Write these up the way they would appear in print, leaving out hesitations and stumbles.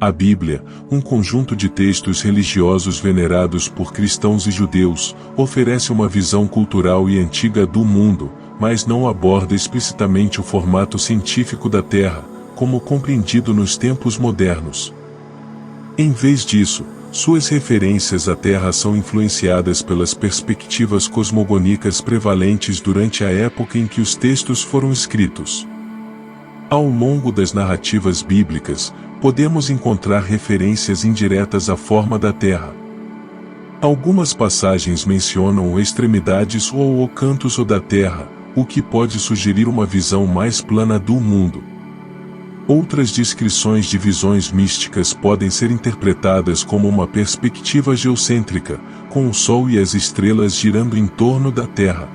A Bíblia, um conjunto de textos religiosos venerados por cristãos e judeus, oferece uma visão cultural e antiga do mundo, mas não aborda explicitamente o formato científico da Terra, como compreendido nos tempos modernos. Em vez disso, suas referências à Terra são influenciadas pelas perspectivas cosmogônicas prevalentes durante a época em que os textos foram escritos. Ao longo das narrativas bíblicas, podemos encontrar referências indiretas à forma da Terra. Algumas passagens mencionam extremidades ou cantos da Terra, o que pode sugerir uma visão mais plana do mundo. Outras descrições de visões místicas podem ser interpretadas como uma perspectiva geocêntrica, com o Sol e as estrelas girando em torno da Terra.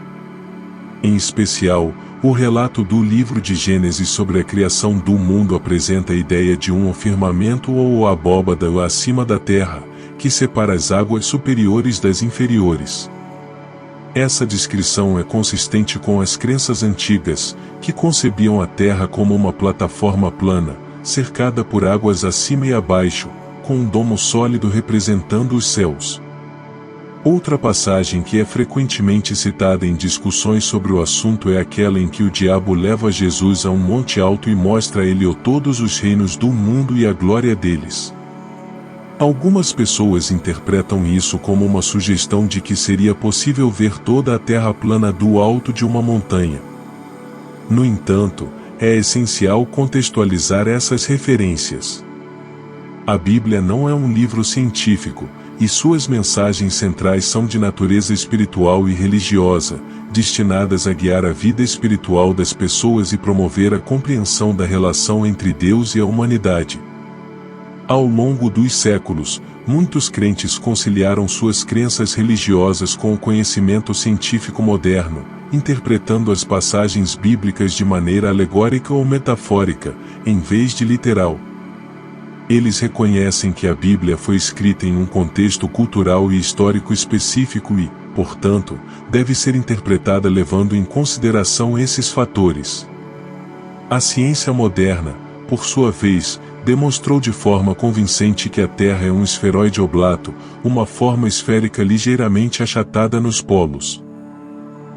Em especial, o relato do livro de Gênesis sobre a criação do mundo apresenta a ideia de um firmamento ou abóbada acima da terra, que separa as águas superiores das inferiores. Essa descrição é consistente com as crenças antigas, que concebiam a terra como uma plataforma plana, cercada por águas acima e abaixo, com um domo sólido representando os céus. Outra passagem que é frequentemente citada em discussões sobre o assunto é aquela em que o diabo leva Jesus a um monte alto e mostra a ele todos os reinos do mundo e a glória deles. Algumas pessoas interpretam isso como uma sugestão de que seria possível ver toda a terra plana do alto de uma montanha. No entanto, é essencial contextualizar essas referências. A Bíblia não é um livro científico, e suas mensagens centrais são de natureza espiritual e religiosa, destinadas a guiar a vida espiritual das pessoas e promover a compreensão da relação entre Deus e a humanidade. Ao longo dos séculos, muitos crentes conciliaram suas crenças religiosas com o conhecimento científico moderno, interpretando as passagens bíblicas de maneira alegórica ou metafórica, em vez de literal. Eles reconhecem que a Bíblia foi escrita em um contexto cultural e histórico específico e, portanto, deve ser interpretada levando em consideração esses fatores. A ciência moderna, por sua vez, demonstrou de forma convincente que a Terra é um esferoide oblato, uma forma esférica ligeiramente achatada nos polos.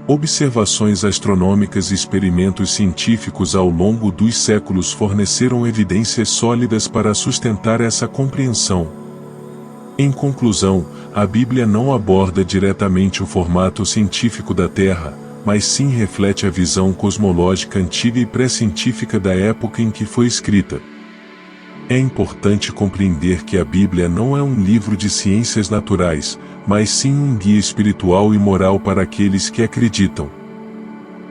Observações astronômicas e experimentos científicos ao longo dos séculos forneceram evidências sólidas para sustentar essa compreensão. Em conclusão, a Bíblia não aborda diretamente o formato científico da Terra, mas sim reflete a visão cosmológica antiga e pré-científica da época em que foi escrita. É importante compreender que a Bíblia não é um livro de ciências naturais, mas sim um guia espiritual e moral para aqueles que acreditam.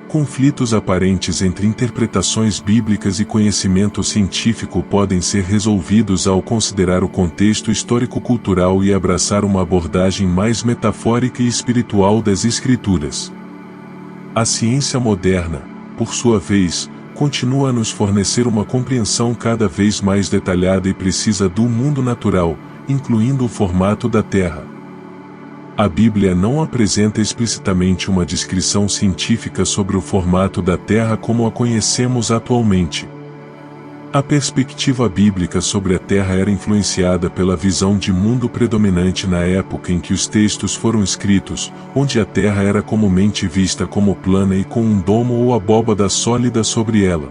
Conflitos aparentes entre interpretações bíblicas e conhecimento científico podem ser resolvidos ao considerar o contexto histórico-cultural e abraçar uma abordagem mais metafórica e espiritual das Escrituras. A ciência moderna, por sua vez, continua a nos fornecer uma compreensão cada vez mais detalhada e precisa do mundo natural, incluindo o formato da Terra. A Bíblia não apresenta explicitamente uma descrição científica sobre o formato da Terra como a conhecemos atualmente. A perspectiva bíblica sobre a Terra era influenciada pela visão de mundo predominante na época em que os textos foram escritos, onde a Terra era comumente vista como plana e com um domo ou abóbada sólida sobre ela.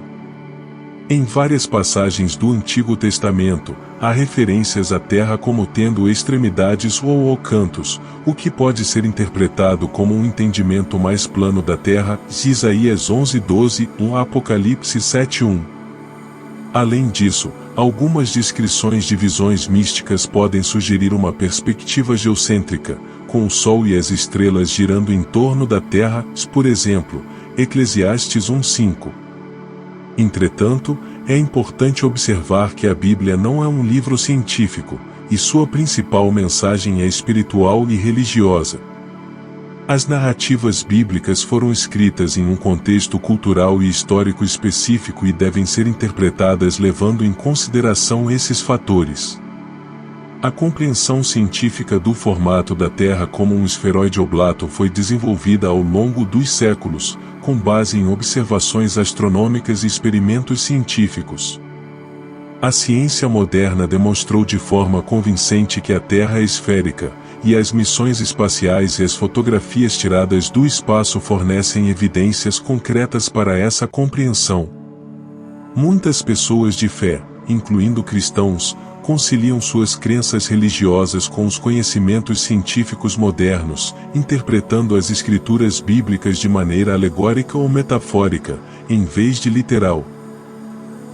Em várias passagens do Antigo Testamento, há referências à Terra como tendo extremidades ou cantos, o que pode ser interpretado como um entendimento mais plano da Terra, Isaías 11:12, Apocalipse 7:1. Além disso, algumas descrições de visões místicas podem sugerir uma perspectiva geocêntrica, com o Sol e as estrelas girando em torno da Terra, por exemplo, Eclesiastes 1:5. Entretanto, é importante observar que a Bíblia não é um livro científico, e sua principal mensagem é espiritual e religiosa. As narrativas bíblicas foram escritas em um contexto cultural e histórico específico e devem ser interpretadas levando em consideração esses fatores. A compreensão científica do formato da Terra como um esferoide oblato foi desenvolvida ao longo dos séculos, com base em observações astronômicas e experimentos científicos. A ciência moderna demonstrou de forma convincente que a Terra é esférica, e as missões espaciais e as fotografias tiradas do espaço fornecem evidências concretas para essa compreensão. Muitas pessoas de fé, incluindo cristãos, conciliam suas crenças religiosas com os conhecimentos científicos modernos, interpretando as escrituras bíblicas de maneira alegórica ou metafórica, em vez de literal.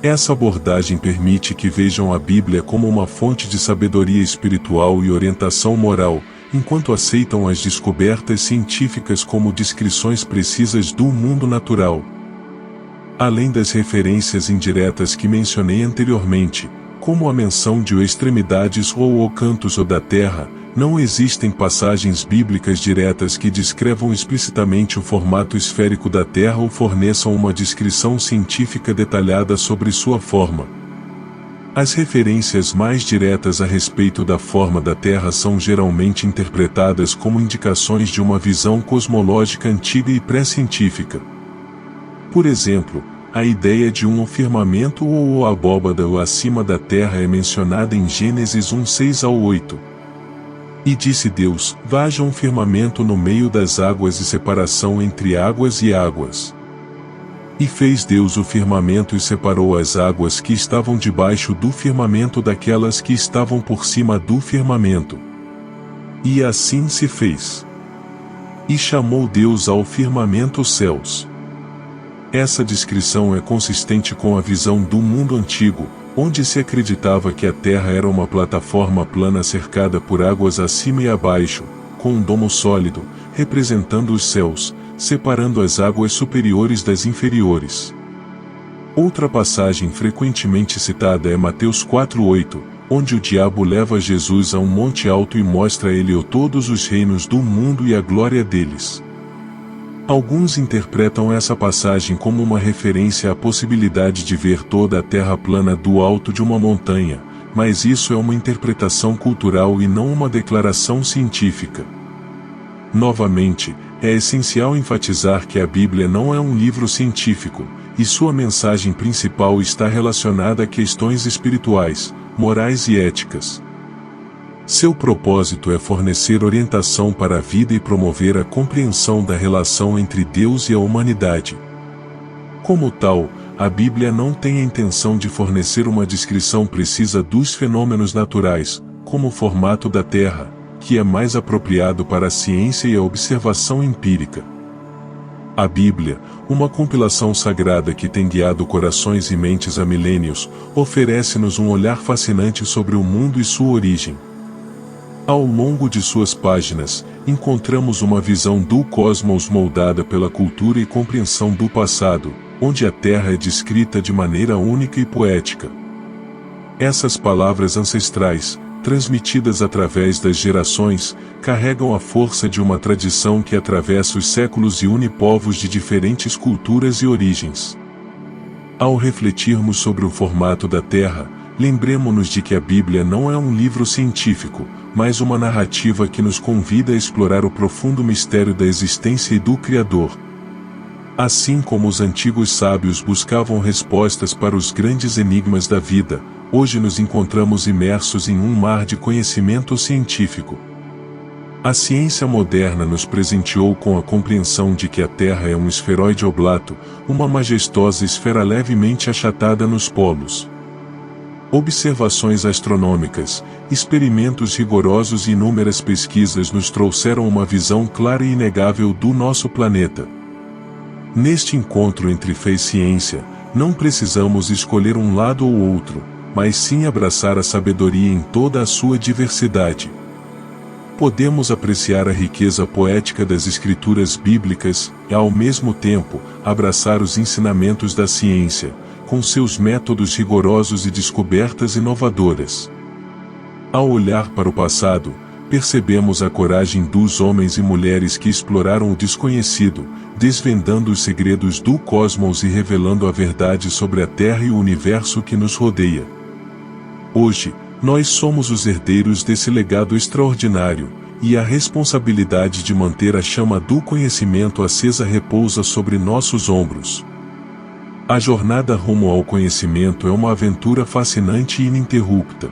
Essa abordagem permite que vejam a Bíblia como uma fonte de sabedoria espiritual e orientação moral, enquanto aceitam as descobertas científicas como descrições precisas do mundo natural. Além das referências indiretas que mencionei anteriormente, como a menção de extremidades ou o cantos ou da terra, não existem passagens bíblicas diretas que descrevam explicitamente o formato esférico da Terra ou forneçam uma descrição científica detalhada sobre sua forma. As referências mais diretas a respeito da forma da Terra são geralmente interpretadas como indicações de uma visão cosmológica antiga e pré-científica. Por exemplo, a ideia de um firmamento ou a abóbada acima da Terra é mencionada em Gênesis 1:6-8. E disse Deus: haja um firmamento no meio das águas e separação entre águas e águas. E fez Deus o firmamento e separou as águas que estavam debaixo do firmamento daquelas que estavam por cima do firmamento. E assim se fez. E chamou Deus ao firmamento céus. Essa descrição é consistente com a visão do mundo antigo, onde se acreditava que a Terra era uma plataforma plana cercada por águas acima e abaixo, com um domo sólido, representando os céus, separando as águas superiores das inferiores. Outra passagem frequentemente citada é Mateus 4:8, onde o diabo leva Jesus a um monte alto e mostra a ele todos os reinos do mundo e a glória deles. Alguns interpretam essa passagem como uma referência à possibilidade de ver toda a Terra plana do alto de uma montanha, mas isso é uma interpretação cultural e não uma declaração científica. Novamente, é essencial enfatizar que a Bíblia não é um livro científico, e sua mensagem principal está relacionada a questões espirituais, morais e éticas. Seu propósito é fornecer orientação para a vida e promover a compreensão da relação entre Deus e a humanidade. Como tal, a Bíblia não tem a intenção de fornecer uma descrição precisa dos fenômenos naturais, como o formato da Terra, que é mais apropriado para a ciência e a observação empírica. A Bíblia, uma compilação sagrada que tem guiado corações e mentes há milênios, oferece-nos um olhar fascinante sobre o mundo e sua origem. Ao longo de suas páginas, encontramos uma visão do cosmos moldada pela cultura e compreensão do passado, onde a Terra é descrita de maneira única e poética. Essas palavras ancestrais, transmitidas através das gerações, carregam a força de uma tradição que atravessa os séculos e une povos de diferentes culturas e origens. Ao refletirmos sobre o formato da Terra, lembremos-nos de que a Bíblia não é um livro científico, mas uma narrativa que nos convida a explorar o profundo mistério da existência e do Criador. Assim como os antigos sábios buscavam respostas para os grandes enigmas da vida, hoje nos encontramos imersos em um mar de conhecimento científico. A ciência moderna nos presenteou com a compreensão de que a Terra é um esferoide oblato, uma majestosa esfera levemente achatada nos polos. Observações astronômicas, experimentos rigorosos e inúmeras pesquisas nos trouxeram uma visão clara e inegável do nosso planeta. Neste encontro entre fé e ciência, não precisamos escolher um lado ou outro, mas sim abraçar a sabedoria em toda a sua diversidade. Podemos apreciar a riqueza poética das escrituras bíblicas e, ao mesmo tempo, abraçar os ensinamentos da ciência, com seus métodos rigorosos e descobertas inovadoras. Ao olhar para o passado, percebemos a coragem dos homens e mulheres que exploraram o desconhecido, desvendando os segredos do cosmos e revelando a verdade sobre a Terra e o universo que nos rodeia. Hoje, nós somos os herdeiros desse legado extraordinário, e a responsabilidade de manter a chama do conhecimento acesa repousa sobre nossos ombros. A jornada rumo ao conhecimento é uma aventura fascinante e ininterrupta.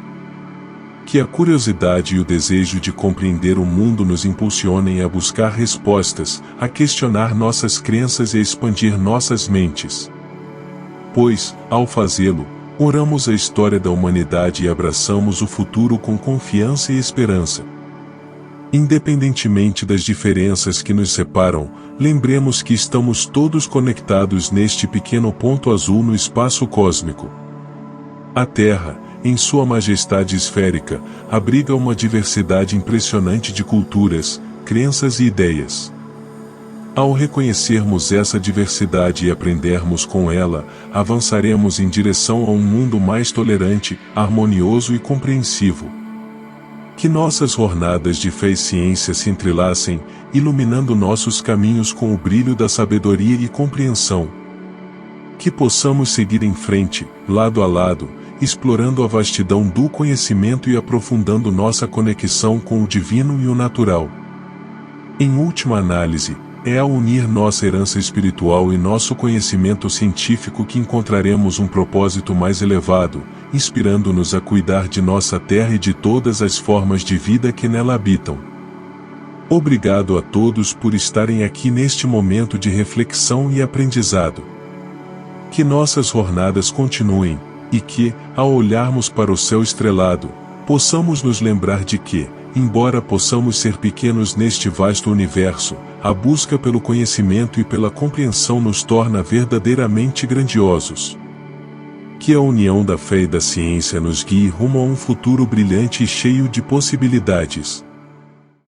Que a curiosidade e o desejo de compreender o mundo nos impulsionem a buscar respostas, a questionar nossas crenças e a expandir nossas mentes. Pois, ao fazê-lo, oramos a história da humanidade e abraçamos o futuro com confiança e esperança. Independentemente das diferenças que nos separam, lembremos que estamos todos conectados neste pequeno ponto azul no espaço cósmico. A Terra, em sua majestade esférica, abriga uma diversidade impressionante de culturas, crenças e ideias. Ao reconhecermos essa diversidade e aprendermos com ela, avançaremos em direção a um mundo mais tolerante, harmonioso e compreensivo. Que nossas jornadas de fé e ciência se entrelacem, iluminando nossos caminhos com o brilho da sabedoria e compreensão. Que possamos seguir em frente, lado a lado, explorando a vastidão do conhecimento e aprofundando nossa conexão com o divino e o natural. Em última análise, é ao unir nossa herança espiritual e nosso conhecimento científico que encontraremos um propósito mais elevado, inspirando-nos a cuidar de nossa terra e de todas as formas de vida que nela habitam. Obrigado a todos por estarem aqui neste momento de reflexão e aprendizado. Que nossas jornadas continuem, e que, ao olharmos para o céu estrelado, possamos nos lembrar de que, embora possamos ser pequenos neste vasto universo, a busca pelo conhecimento e pela compreensão nos torna verdadeiramente grandiosos. Que a união da fé e da ciência nos guie rumo a um futuro brilhante e cheio de possibilidades.